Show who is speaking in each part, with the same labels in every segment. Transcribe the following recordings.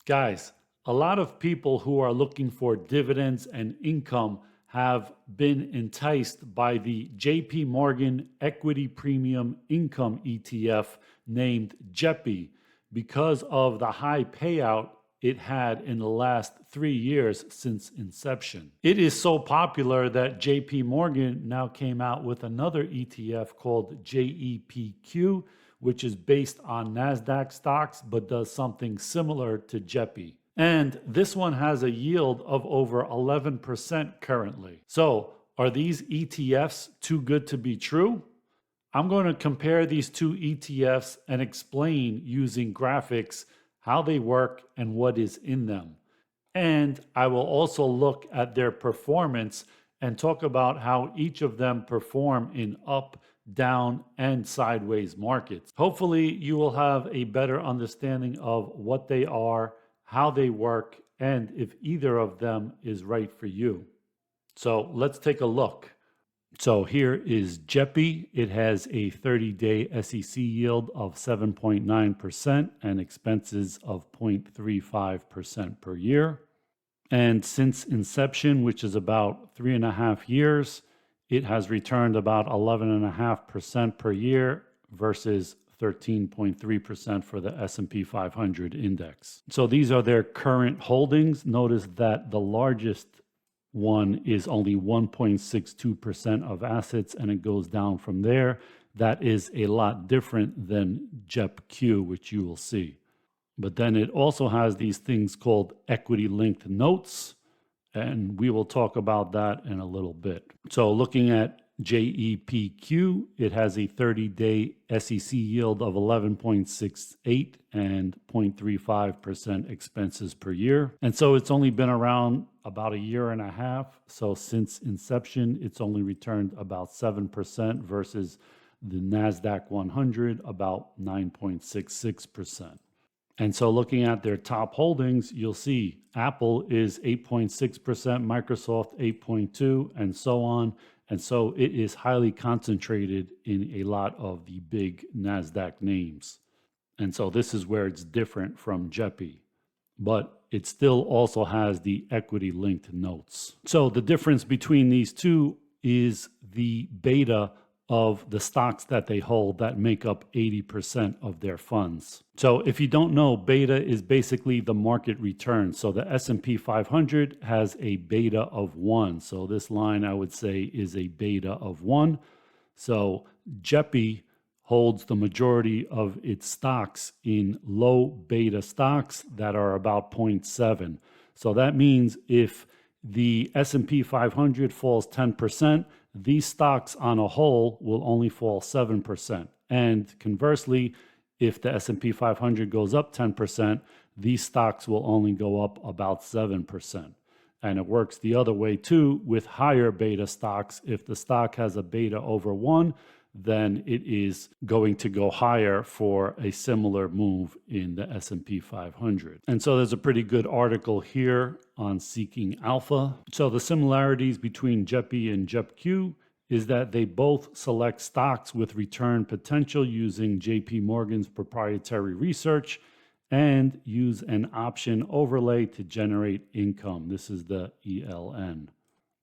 Speaker 1: Guys, a lot of people who are looking for dividends and income have been enticed by the JPMorgan Equity Premium Income ETF named JEPI because of the high payout it had in the last 3 years since inception. It is so popular that JPMorgan now came out with another ETF called JEPQ, which is based on Nasdaq stocks but does something similar to JEPI. And this one has a yield of over 11% currently. So, are these ETFs too good to be true? I'm going to compare these two ETFs and explain using graphics how they work and what is in them. And I will also look at their performance and talk about how each of them perform in up, down, and sideways markets. Hopefully, you will have a better understanding of what they are, how they work, and if either of them is right for you. So let's take a look. So here is JEPI. It has a 30-day SEC yield of 7.9% and expenses of 0.35% per year. And since inception, which is about 3.5 years, it has returned about 11.5% per year versus 13.3% for the S&P 500 index. So these are their current holdings. Notice that the largest one is only 1.62% of assets, and it goes down from there. That is a lot different than JEPQ, which you will see. But then it also has these things called equity-linked notes, and we will talk about that in a little bit. So looking at JEPQ, it has a 30-day SEC yield of 11.68 and 0.35% expenses per year. And so it's only been around about 1.5 years. So since inception, it's only returned about 7% versus the Nasdaq 100, about 9.66%. And so looking at their top holdings, you'll see Apple is 8.6%, Microsoft 8.2%, and so on. And so it is highly concentrated in a lot of the big Nasdaq names. And so this is where it's different from JEPI. But it still also has the equity-linked notes. So the difference between these two is the beta of the stocks that they hold that make up 80% of their funds. So if you don't know, beta is basically the market return. So the S&P 500 has a beta of 1. So this line, I would say, is a beta of 1. So JEPI holds the majority of its stocks in low beta stocks that are about 0.7. So that means if the S&P 500 falls 10%, these stocks on a whole will only fall 7%. And conversely, if the S&P 500 goes up 10%, these stocks will only go up about 7%. And it works the other way too with higher beta stocks. If the stock has a beta over 1, then it is going to go higher for a similar move in the S&P 500. And so there's a pretty good article here on Seeking Alpha. So the similarities between JEPI and JEPQ is that they both select stocks with return potential using JPMorgan's proprietary research and use an option overlay to generate income. This is the ELN.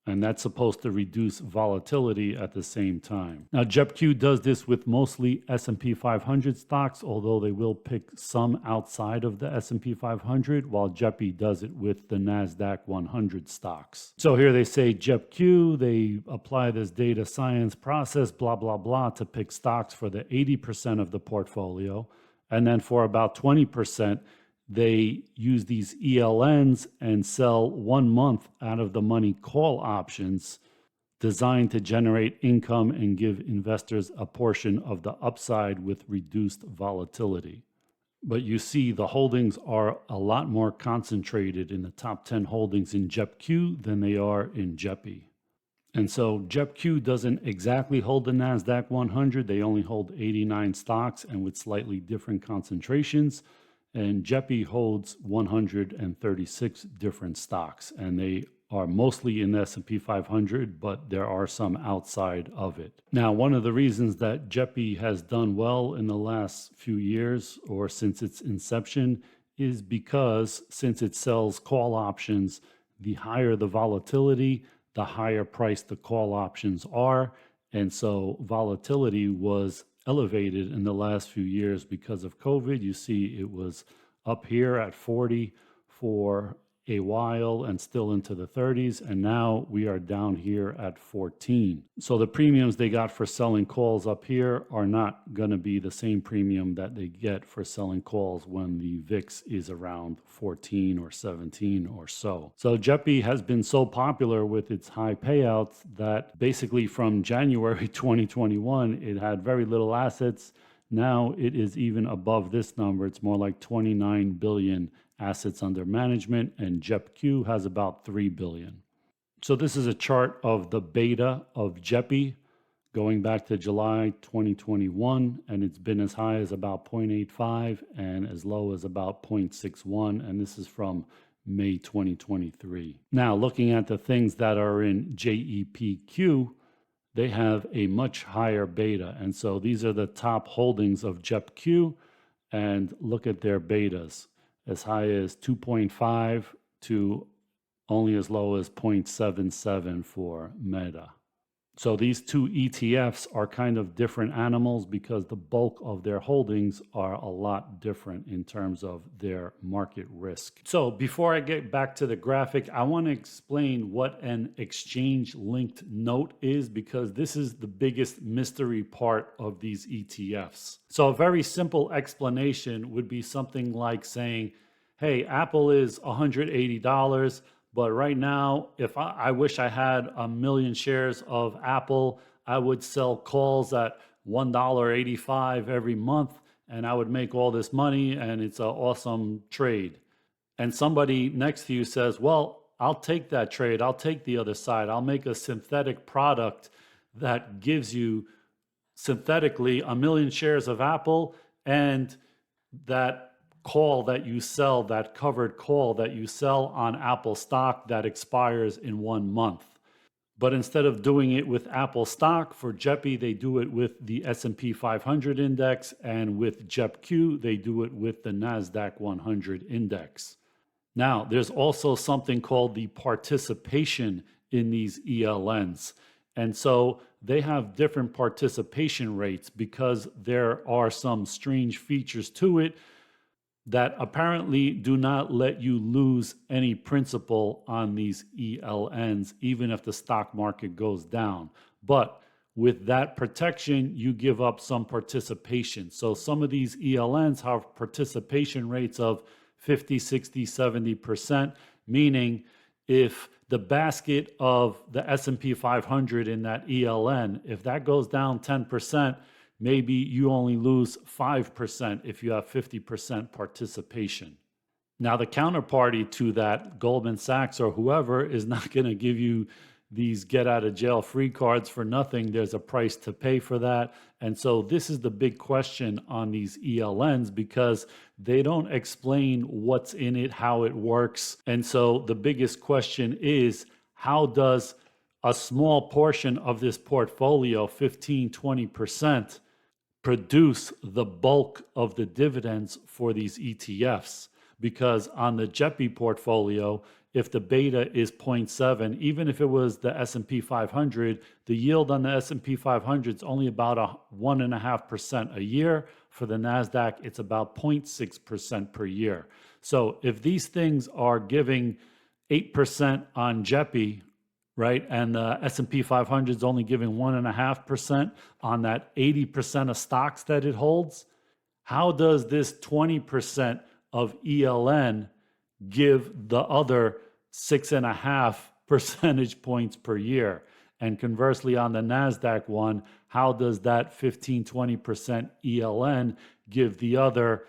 Speaker 1: And that's supposed to reduce volatility at the same time. Now, JEPQ does this with mostly S&P 500 stocks, although they will pick some outside of the S&P 500, while JEPI does it with the Nasdaq 100 stocks. So here they say JEPQ, they apply this data science process, blah, blah, blah, to pick stocks for the 80% of the portfolio. And then for about 20%, they use these ELNs and sell 1 month out of the money call options designed to generate income and give investors a portion of the upside with reduced volatility. But you see the holdings are a lot more concentrated in the top 10 holdings in JEPQ than they are in JEPI. And so JEPQ doesn't exactly hold the Nasdaq 100. They only hold 89 stocks and with slightly different concentrations. And JEPI holds 136 different stocks, and they are mostly in the S&P 500, but there are some outside of it. Now, one of the reasons that JEPI has done well in the last few years or since its inception is because since it sells call options, the higher the volatility, the higher price the call options are. And so volatility was elevated in the last few years because of COVID. You see it was up here at 40 for a while and still into the 30s, and now we are down here at 14. So the premiums they got for selling calls up here are not going to be the same premium that they get for selling calls when the VIX is around 14 or 17 or so. So JEPI has been so popular with its high payouts that basically from January 2021, it had very little assets. Now it is even above this number. It's more like 29 billion assets under management, and JEPQ has about 3 billion. So this is a chart of the beta of JEPI going back to July 2021, and it's been as high as about 0.85 and as low as about 0.61, and this is from May 2023. Now, looking at the things that are in JEPQ, they have a much higher beta, and so these are the top holdings of JEPQ, and look at their betas. As high as 2.5 to only as low as 0.77 for Meta. So these two ETFs are kind of different animals because the bulk of their holdings are a lot different in terms of their market risk. So before I get back to the graphic, I want to explain what an exchange-linked note is because this is the biggest mystery part of these ETFs. So a very simple explanation would be something like saying, hey, Apple is $180, but right now, if I wish I had 1 million shares of Apple, I would sell calls at $1.85 every month, and I would make all this money, and it's an awesome trade. And somebody next to you says, well, I'll take that trade. I'll take the other side. I'll make a synthetic product that gives you synthetically 1 million shares of Apple, and that call that you sell, that covered call that you sell on Apple stock that expires in 1 month. But instead of doing it with Apple stock, for JEPI, they do it with the S&P 500 index, and with JEPQ, they do it with the Nasdaq 100 index. Now, there's also something called the participation in these ELNs. And so they have different participation rates because there are some strange features to it that apparently do not let you lose any principal on these ELNs, even if the stock market goes down. But with that protection, you give up some participation. So some of these ELNs have participation rates of 50, 60, 70%, meaning if the basket of the S&P 500 in that ELN, if that goes down 10%, maybe you only lose 5% if you have 50% participation. Now, the counterparty to that, Goldman Sachs or whoever, is not going to give you these get out of jail free cards for nothing. There's a price to pay for that. And so this is the big question on these ELNs because they don't explain what's in it, how it works. And so the biggest question is, how does a small portion of this portfolio, 15, 20%, produce the bulk of the dividends for these ETFs? Because on the JEPI portfolio, if the beta is 0.7, even if it was the S&P 500, the yield on the S&P 500 is only about 1.5% a year. For the Nasdaq, it's about 0.6% per year. So if these things are giving 8% on JEPI, right, and the S&P 500 is only giving 1.5% on that 80% of stocks that it holds, how does this 20% of ELN give the other 6.5 percentage points per year? And conversely, on the NASDAQ one, how does that 15, 20% ELN give the other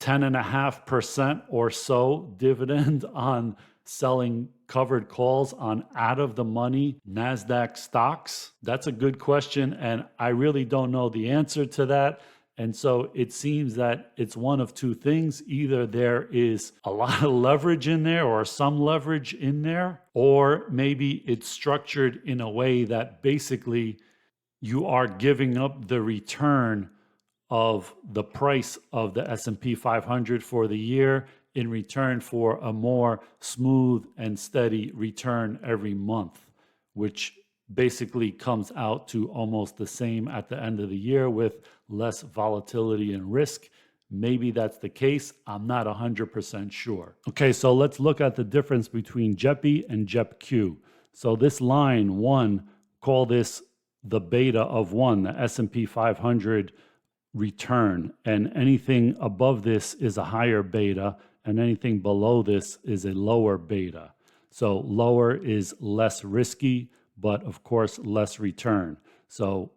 Speaker 1: 10.5% or so dividend on selling covered calls on out of the money NASDAQ stocks? That's a good question, and I really don't know the answer to that. And so it seems that it's one of two things. Either there is a lot of leverage in there or some leverage in there, or maybe it's structured in a way that basically you are giving up the return of the price of the S&P 500 for the year in return for a more smooth and steady return every month, which basically comes out to almost the same at the end of the year with less volatility and risk. Maybe that's the case. I'm not 100% sure. Okay, so let's look at the difference between JEPI and JEPQ. So this line 1, call this the beta of 1, the S&P 500 return, and anything above this is a higher beta, and anything below this is a lower beta. So lower is less risky, but of course less return. So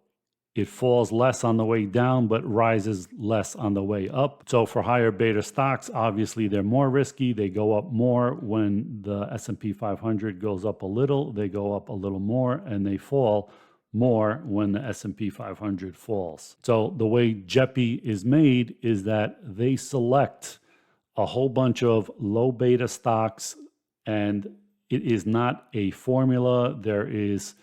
Speaker 1: it falls less on the way down, but rises less on the way up. So for higher beta stocks, obviously they're more risky. They go up more when the S&P 500 goes up a little. They go up a little more, and they fall more when the S&P 500 falls. So the way JEPI is made is that they select a whole bunch of low beta stocks, and it is not a formula. There is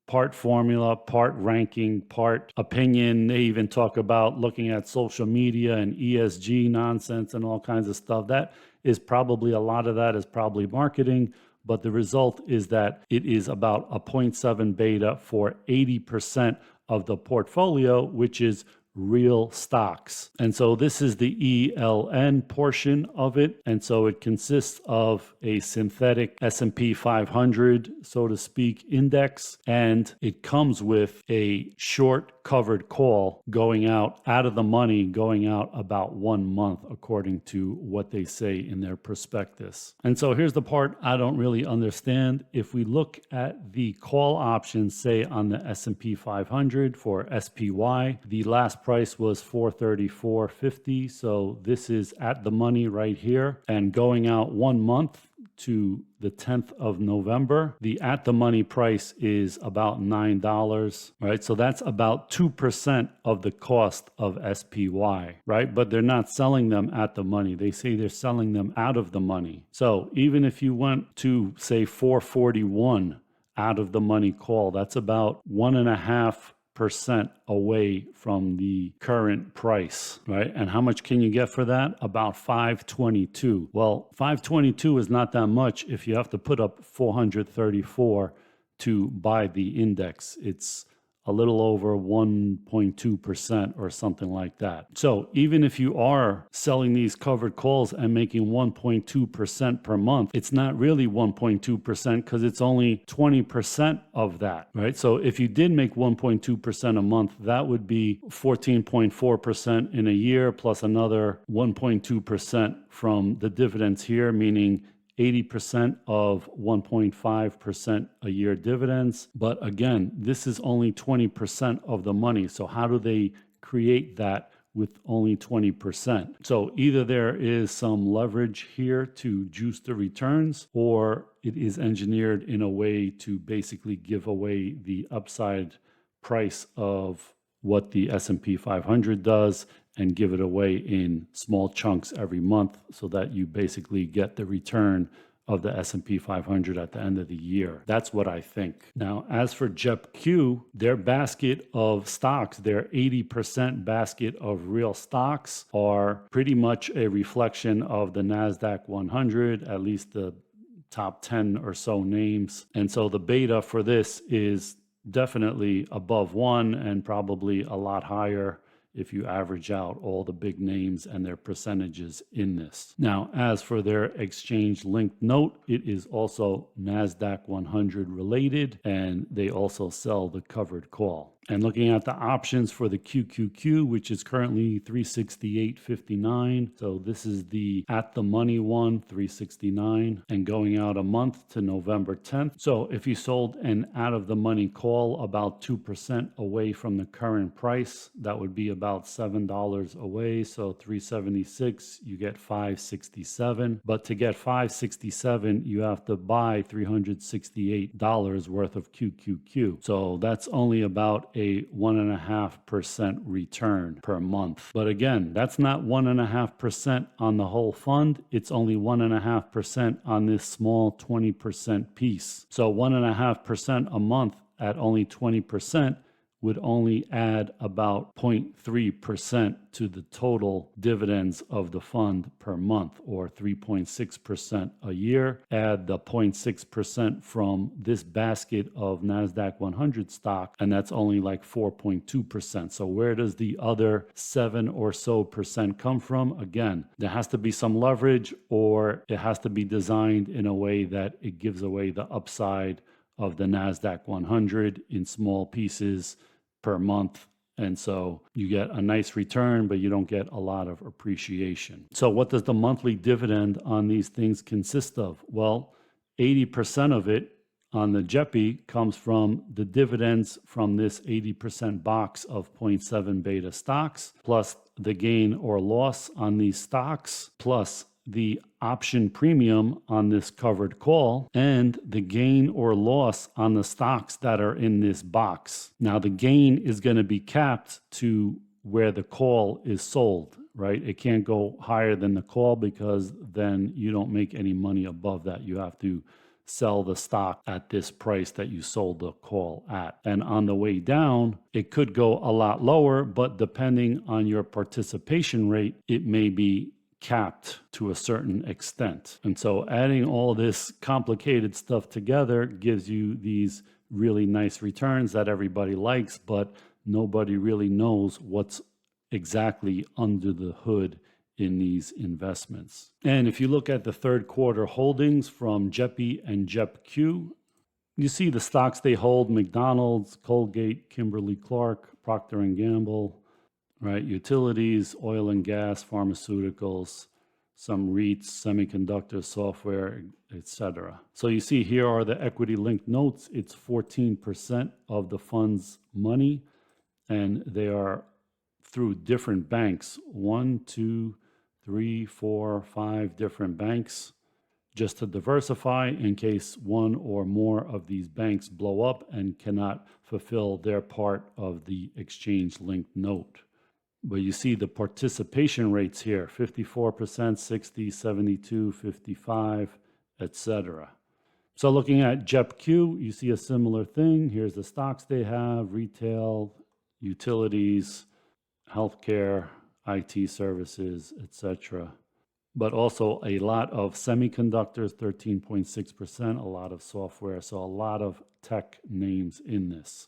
Speaker 1: part formula, part ranking, part opinion. They even talk about looking at social media and ESG nonsense and all kinds of stuff. That is probably, a lot of that is probably marketing, but the result is that it is about a 0.7 beta for 80% of the portfolio, which is real stocks. And so this is the ELN portion of it. And so it consists of a synthetic S&P 500, so to speak, index. And it comes with a short covered call going out of the money, going out about 1 month, according to what they say in their prospectus. And so here's the part I don't really understand. If we look at the call options, say on the S&P 500 for SPY, the last price was 434.50. So this is at the money right here, and going out 1 month to the 10th of November, the at the money price is about $9, right? So that's about 2% of the cost of SPY, right? But they're not selling them at the money. They say they're selling them out of the money. So even if you went to, say, 441 out of the money call, that's about 1.5% away from the current price, right? And how much can you get for that? About 522. Well, 522 is not that much if you have to put up 434 to buy the index. It's a little over 1.2% or something like that. So even if you are selling these covered calls and making 1.2% per month, it's not really 1.2% because it's only 20% of that, right? So if you did make 1.2% a month, that would be 14.4% in a year plus another 1.2% from the dividends here, meaning 80% of 1.5% a year dividends. But again, this is only 20% of the money. So how do they create that with only 20%? So either there is some leverage here to juice the returns, or it is engineered in a way to basically give away the upside price of what the S&P 500 does and give it away in small chunks every month so that you basically get the return of the S&P 500 at the end of the year. That's what I think. Now, as for JEPQ, their basket of stocks, their 80% basket of real stocks are pretty much a reflection of the Nasdaq 100, at least the top 10 or so names. And so the beta for this is definitely above 1 and probably a lot higher if you average out all the big names and their percentages in this. Now, as for their exchange linked note, it is also Nasdaq 100 related, and they also sell the covered call. And looking at the options for the QQQ, which is currently 368.59. So this is the at the money one, 369, and going out a month to November 10th. So if you sold an out of the money call about 2% away from the current price, that would be about $7 away. So 376, you get 567. But to get 567, you have to buy $368 worth of QQQ. So that's only about a 1.5% return per month. But again, that's not 1.5% on the whole fund. It's only 1.5% on this small 20% piece. So 1.5% a month at only 20% would only add about 0.3% to the total dividends of the fund per month, or 3.6% a year. Add the 0.6% from this basket of Nasdaq 100 stock, and that's only like 4.2%. So where does the other 7 or so percent come from? Again, there has to be some leverage, or it has to be designed in a way that it gives away the upside of the Nasdaq 100 in small pieces per month. And so you get a nice return, but you don't get a lot of appreciation. So what does the monthly dividend on these things consist of? Well, 80% of it on the JEPI comes from the dividends from this 80% box of 0.7 beta stocks, plus the gain or loss on these stocks, plus the option premium on this covered call, and the gain or loss on the stocks that are in this box. Now, the gain is going to be capped to where the call is sold, right? It can't go higher than the call, because then you don't make any money above that. You have to sell the stock at this price that you sold the call at. And on the way down, it could go a lot lower, but depending on your participation rate, it may be capped to a certain extent. And so adding all this complicated stuff together gives you these really nice returns that everybody likes, but nobody really knows what's exactly under the hood in these investments. And if you look at the third quarter holdings from JEPI and JEPQ, you see the stocks they hold: McDonald's, Colgate, Kimberly-Clark, Procter & Gamble, right? Utilities, oil and gas, pharmaceuticals, some REITs, semiconductor, software, etc. So you see here are the equity linked notes. It's 14% of the fund's money, and they are through different banks. 1, 2, 3, 4, 5 different banks, just to diversify in case one or more of these banks blow up and cannot fulfill their part of the exchange linked note. But you see the participation rates here: 54%, 60, 72, 55, etc. So looking at JEPQ, you see a similar thing. Here's the stocks they have: retail, utilities, healthcare, IT services, etc. But also a lot of semiconductors, 13.6%, a lot of software, so a lot of tech names in this.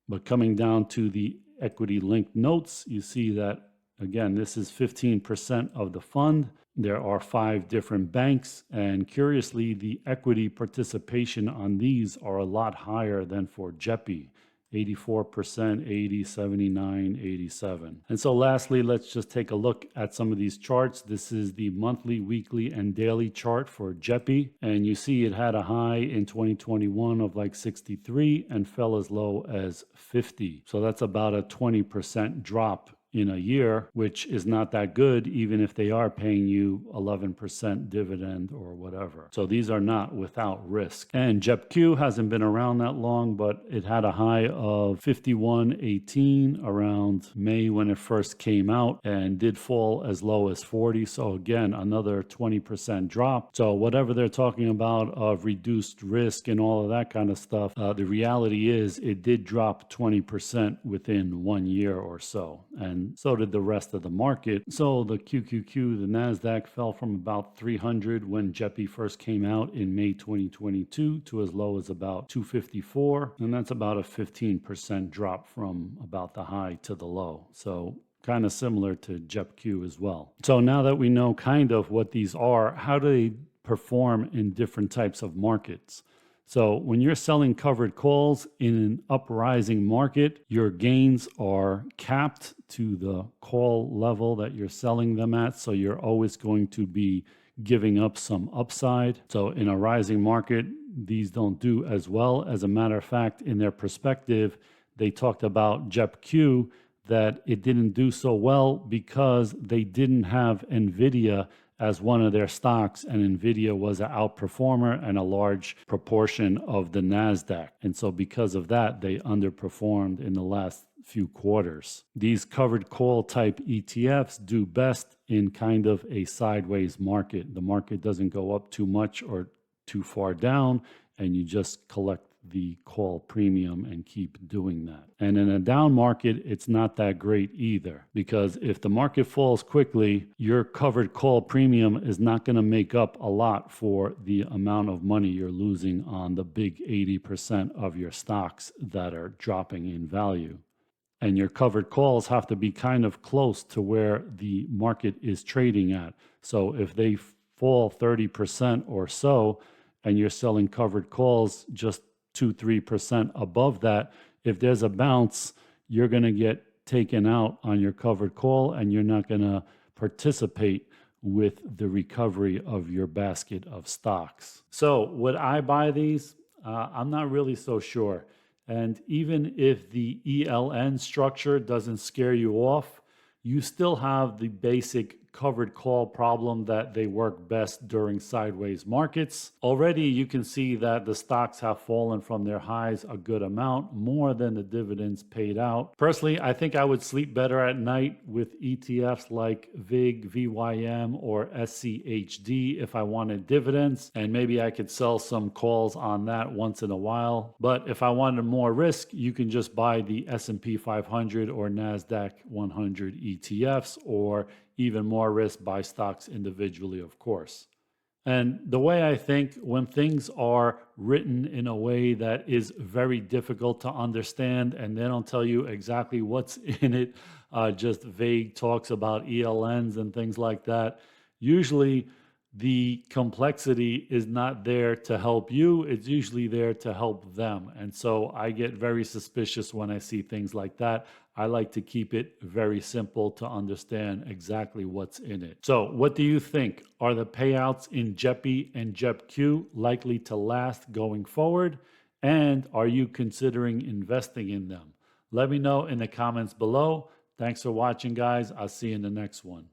Speaker 1: But coming down to the equity linked notes, you see that, again, this is 15% of the fund. There are 5 different banks, and curiously, the equity participation on these are a lot higher than for JEPI: 84%, 80, 79, 87. And so lastly, let's just take a look at some of these charts. This is the monthly, weekly, and daily chart for JEPI. And you see it had a high in 2021 of like 63 and fell as low as 50. So that's about a 20% drop in a year, which is not that good, even if they are paying you 11% dividend or whatever. So these are not without risk. And JEPQ hasn't been around that long, but it had a high of 51.18 around May when it first came out, and did fall as low as 40. So again, another 20% drop. So whatever they're talking about of reduced risk and all of that kind of stuff, the reality is it did drop 20% within 1 year or so. And so did the rest of the market. So the QQQ, the Nasdaq, fell from about 300 when JEPI first came out in May 2022 to as low as about 254. And that's about a 15% drop from about the high to the low. So kind of similar to JEPQ as well. So now that we know kind of what these are, how do they perform in different types of markets? So when you're selling covered calls in an uprising market, your gains are capped to the call level that you're selling them at. So you're always going to be giving up some upside. So in a rising market, these don't do as well. As a matter of fact, in their perspective, they talked about JEPQ that it didn't do so well because they didn't have NVIDIA as one of their stocks, and NVIDIA was an outperformer and a large proportion of the Nasdaq. And so because of that, they underperformed in the last few quarters. These covered call type ETFs do best in kind of a sideways market. The market doesn't go up too much or too far down, and you just collect the call premium and keep doing that. And in a down market, it's not that great either, because if the market falls quickly, your covered call premium is not going to make up a lot for the amount of money you're losing on the big 80% of your stocks that are dropping in value. And your covered calls have to be kind of close to where the market is trading at. So if they fall 30% or so, and you're selling covered calls just 2-3% above that, if there's a bounce, you're going to get taken out on your covered call, and you're not going to participate with the recovery of your basket of stocks. So would I buy these? I'm not really so sure. And even if the ELN structure doesn't scare you off, you still have the basic covered call problem that they work best during sideways markets. Already you can see that the stocks have fallen from their highs a good amount, more than the dividends paid out. Personally, I think I would sleep better at night with ETFs like VIG, VYM, or SCHD if I wanted dividends, and maybe I could sell some calls on that once in a while. But if I wanted more risk, you can just buy the S&P 500 or Nasdaq 100 ETFs, or even more risk, buy stocks individually, of course. And the way I think, when things are written in a way that is very difficult to understand, and they don't tell you exactly what's in it, just vague talks about ELNs and things like that, usually the complexity is not there to help you, it's usually there to help them. And so I get very suspicious when I see things like that. I like to keep it very simple to understand exactly what's in it. So what do you think? Are the payouts in JEPI and JEPQ likely to last going forward? And are you considering investing in them? Let me know in the comments below. Thanks for watching, guys. I'll see you in the next one.